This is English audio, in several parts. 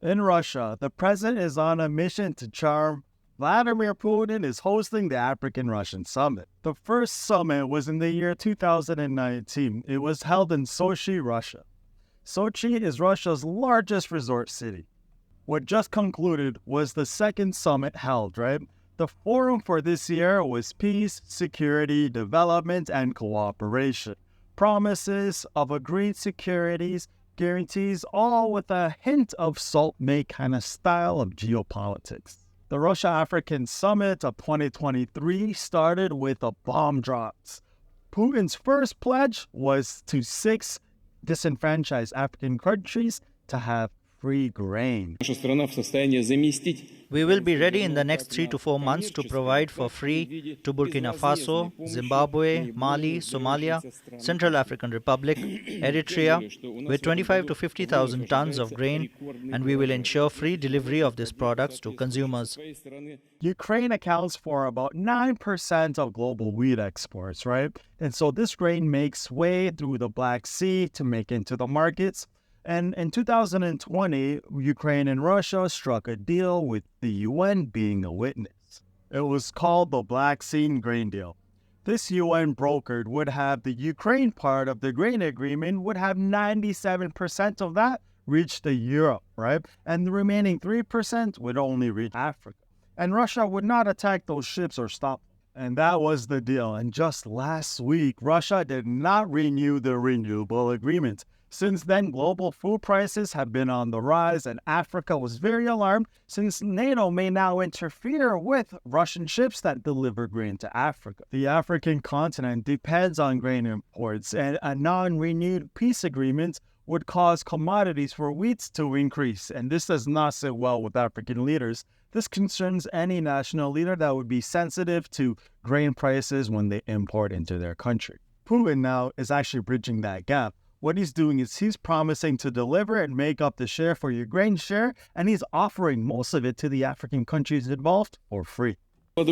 In Russia, the president is on a mission to charm. Vladimir Putin is hosting the African-Russian Summit. The first summit was in the year 2019. It was held in Sochi, Russia. Sochi is Russia's largest resort city. What just concluded was the second summit held, right? The forum for this year was peace, security, development, and cooperation. Promises of agreed securities, guarantees, all with a hint of salt-make kind of style of geopolitics. The Russia-African Summit of 2023 started with a bomb drop. Putin's first pledge was to 6 disenfranchised African countries to have free grain. We will be ready in the next 3 to 4 months to provide for free to Burkina Faso, Zimbabwe, Mali, Somalia, Central African Republic, Eritrea, with 25 to 50,000 tons of grain, and we will ensure free delivery of these products to consumers. Ukraine accounts for about 9% of global wheat exports, right? And so this grain makes way through the Black Sea to make into the markets. And in 2020, Ukraine and Russia struck a deal with the UN being a witness. It was called the Black Sea Grain Deal. This UN brokered would have the Ukraine part of the grain agreement would have 97% of that reach to Europe, right? And the remaining 3% would only reach Africa. And Russia would not attack those ships or stop them. And that was the deal. And just last week, Russia did not renew the renewable agreement. Since then, global food prices have been on the rise, and Africa was very alarmed since NATO may now interfere with Russian ships that deliver grain to Africa. The African continent depends on grain imports, and a non-renewed peace agreement would cause commodities for wheat to increase, and this does not sit well with African leaders. This concerns any national leader that would be sensitive to grain prices when they import into their country. Putin now is actually bridging that gap. What he's doing is he's promising to deliver and make up the share for your grain share, and he's offering most of it to the African countries involved for free. Our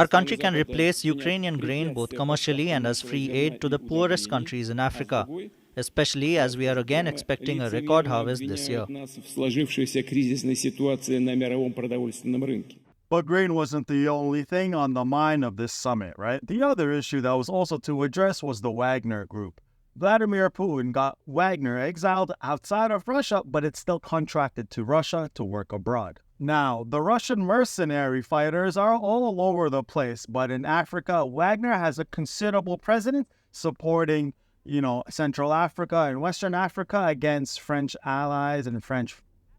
country can replace Ukrainian grain both commercially and as free aid to the poorest countries in Africa, especially as we are again expecting a record harvest this year. But grain wasn't the only thing on the mind of this summit, right? The other issue that was also to address was the Wagner Group. Vladimir Putin got Wagner exiled outside of Russia, but it's still contracted to Russia to work abroad. Now, the Russian mercenary fighters are all over the place, but in Africa, Wagner has a considerable presence supporting, Central Africa and Western Africa against French allies and French,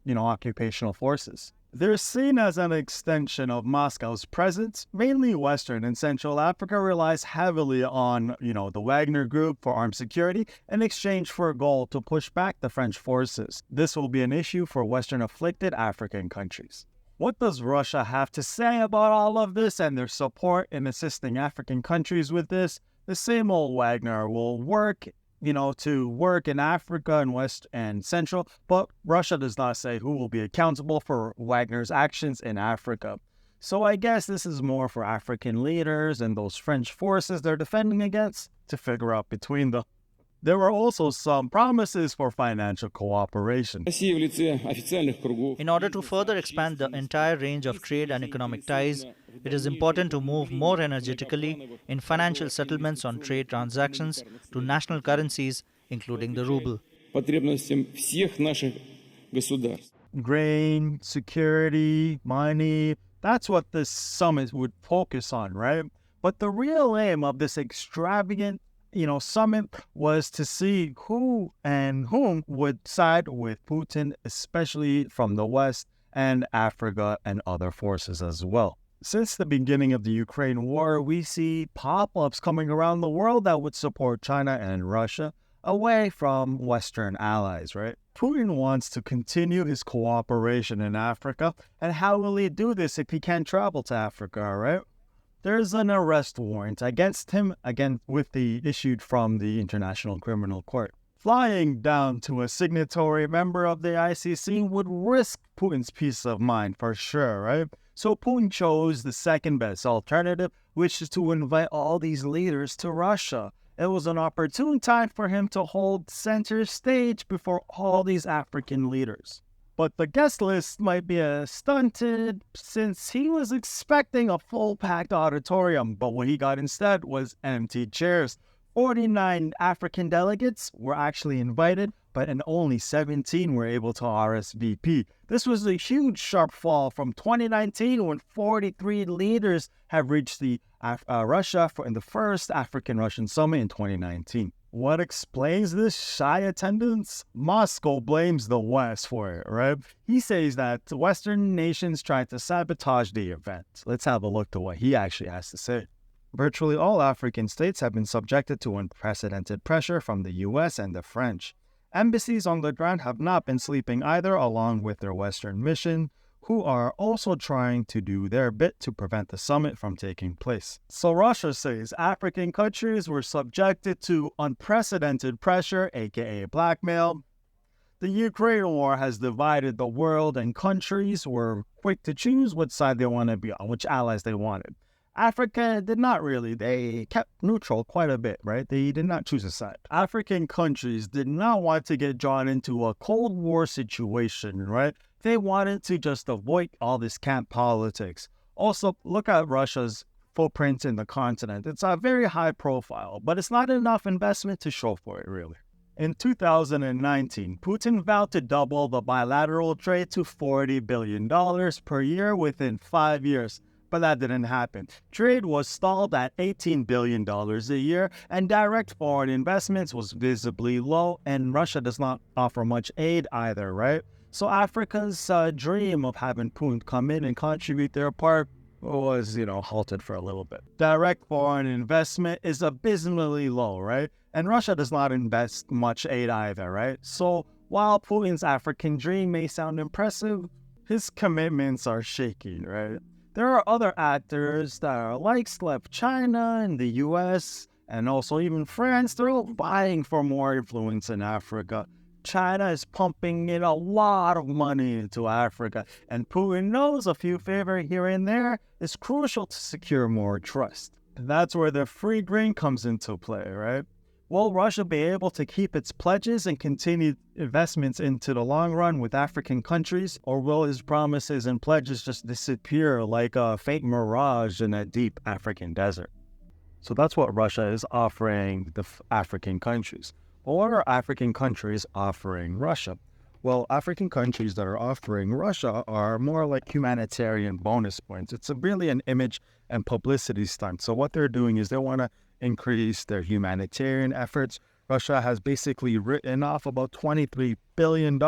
occupational forces. They're seen as an extension of Moscow's presence. Mainly Western and Central Africa relies heavily on, the Wagner Group for armed security in exchange for gold to push back the French forces. This will be an issue for Western-afflicted African countries. What does Russia have to say about all of this and their support in assisting African countries with this? The same old Wagner will work to work in Africa and West and Central, but Russia does not say who will be accountable for Wagner's actions in Africa. So I guess this is more for African leaders and those French forces they're defending against to figure out between them. There were also some promises for financial cooperation. In order to further expand the entire range of trade and economic ties, it is important to move more energetically in financial settlements on trade transactions to national currencies, including the ruble. Grain, security, money, that's what this summit would focus on, right? But the real aim of this extravagant summit was to see who and whom would side with Putin, especially from the West and Africa and other forces as well. Since the beginning of the Ukraine war, we see pop-ups coming around the world that would support China and Russia away from Western allies, right? Putin wants to continue his cooperation in Africa, and how will he do this if he can't travel to Africa, right? There's an arrest warrant against him, again issued from the International Criminal Court. Flying down to a signatory member of the ICC would risk Putin's peace of mind for sure, right? So Putin chose the second best alternative, which is to invite all these leaders to Russia. It was an opportune time for him to hold center stage before all these African leaders. But the guest list might be stunted since he was expecting a full-packed auditorium, but what he got instead was empty chairs. 49 African delegates were actually invited, but only 17 were able to RSVP. This was a huge sharp fall from 2019 when 43 leaders have reached Russia in the first African-Russian summit in 2019. What explains this shy attendance? Moscow blames the West for it, right? He says that Western nations tried to sabotage the event. Let's have a look to what he actually has to say. Virtually all African states have been subjected to unprecedented pressure from the US and the French. Embassies on the ground have not been sleeping either, along with their Western mission, who are also trying to do their bit to prevent the summit from taking place. So Russia says African countries were subjected to unprecedented pressure, aka blackmail. The Ukraine war has divided the world, and countries were quick to choose which side they want to be on, which allies they wanted. Africa did not really. They kept neutral quite a bit, right? They did not choose a side. African countries did not want to get drawn into a Cold War situation, right? They wanted to just avoid all this camp politics. Also, look at Russia's footprint in the continent. It's a very high profile, but it's not enough investment to show for it, really. In 2019, Putin vowed to double the bilateral trade to $40 billion per year within 5 years. But that didn't happen. Trade was stalled at $18 billion a year, and direct foreign investments was visibly low, and Russia does not offer much aid either, right? So Africa's dream of having Putin come in and contribute their part was, halted for a little bit. Direct foreign investment is abysmally low, right? And Russia does not invest much aid either, right? So while Putin's African dream may sound impressive, his commitments are shaky, right? There are other actors that are like China and the US, and also even France. They're all vying for more influence in Africa. China is pumping in a lot of money into Africa, and Putin knows a few favors here and there is crucial to secure more trust. And that's where the free grain comes into play, right? Will Russia be able to keep its pledges and continue investments into the long run with African countries, or will his promises and pledges just disappear like a faint mirage in a deep African desert? So that's what Russia is offering the African countries. But what are African countries offering Russia? Well, African countries that are offering Russia are more like humanitarian bonus points. It's really an image and publicity stunt. So what they're doing is they want to increase their humanitarian efforts. Russia has basically written off about $23 billion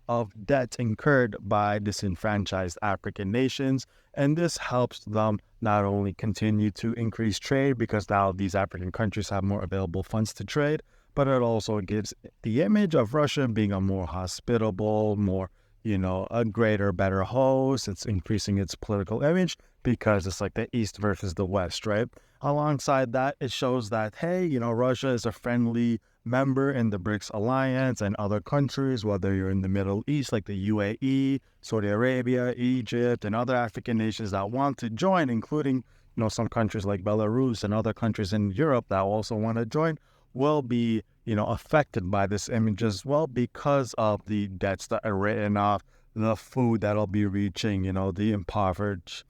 of debt incurred by disenfranchised African nations. And this helps them not only continue to increase trade because now these African countries have more available funds to trade, but it also gives the image of Russia being a more hospitable, more, a greater, better host. It's increasing its political image because it's like the East versus the West, right? Alongside that, it shows that, hey, Russia is a friendly member in the BRICS alliance and other countries, whether you're in the Middle East, like the UAE, Saudi Arabia, Egypt, and other African nations that want to join, including, some countries like Belarus and other countries in Europe that also want to join, will be, affected by this image as well because of the debts that are written off, the food that'll be reaching, the impoverished,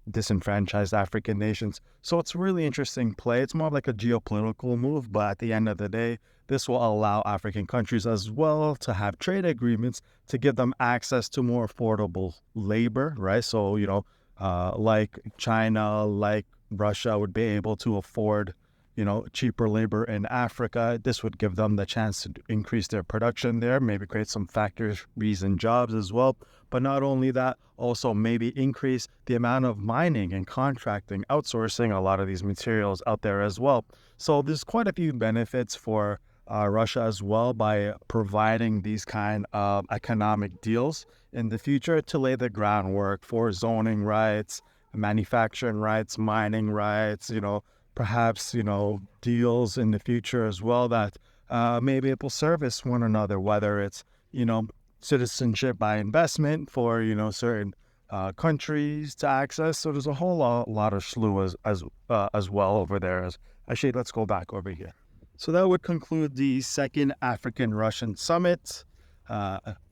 disenfranchised African nations. So it's really interesting play. It's more like a geopolitical move, but at the end of the day, this will allow African countries as well to have trade agreements to give them access to more affordable labor, right? So, like China, like Russia would be able to afford cheaper labor in Africa. This would give them the chance to increase their production there, maybe create some factories and jobs as well. But not only that, also maybe increase the amount of mining and contracting, outsourcing a lot of these materials out there as well. So there's quite a few benefits for Russia as well by providing these kind of economic deals in the future to lay the groundwork for zoning rights, manufacturing rights, mining rights, perhaps, deals in the future as well that maybe it will service one another, whether it's, citizenship by investment for, certain countries to access. So there's a whole lot of slew as well over there. Actually, let's go back over here. So that would conclude the second African-Russian summit.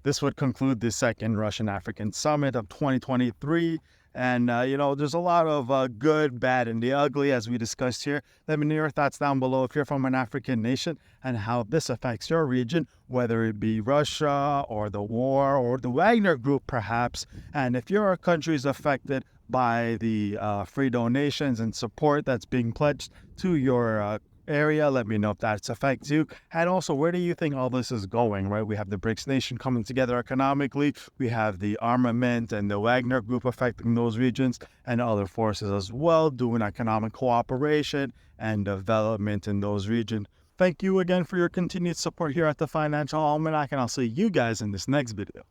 This would conclude the second Russian-African summit of 2023. And, there's a lot of good, bad, and the ugly, as we discussed here. Let me know your thoughts down below if you're from an African nation and how this affects your region, whether it be Russia or the war or the Wagner Group, perhaps. And if your country is affected by the free donations and support that's being pledged to your area, let me know if that affects you. And also, where do you think all this is going, right? We have the BRICS nation coming together economically. We have the armament and the Wagner Group affecting those regions and other forces as well, doing economic cooperation and development in those regions. Thank you again for your continued support here at the Financial Almanac, and I'll see you guys in this next video.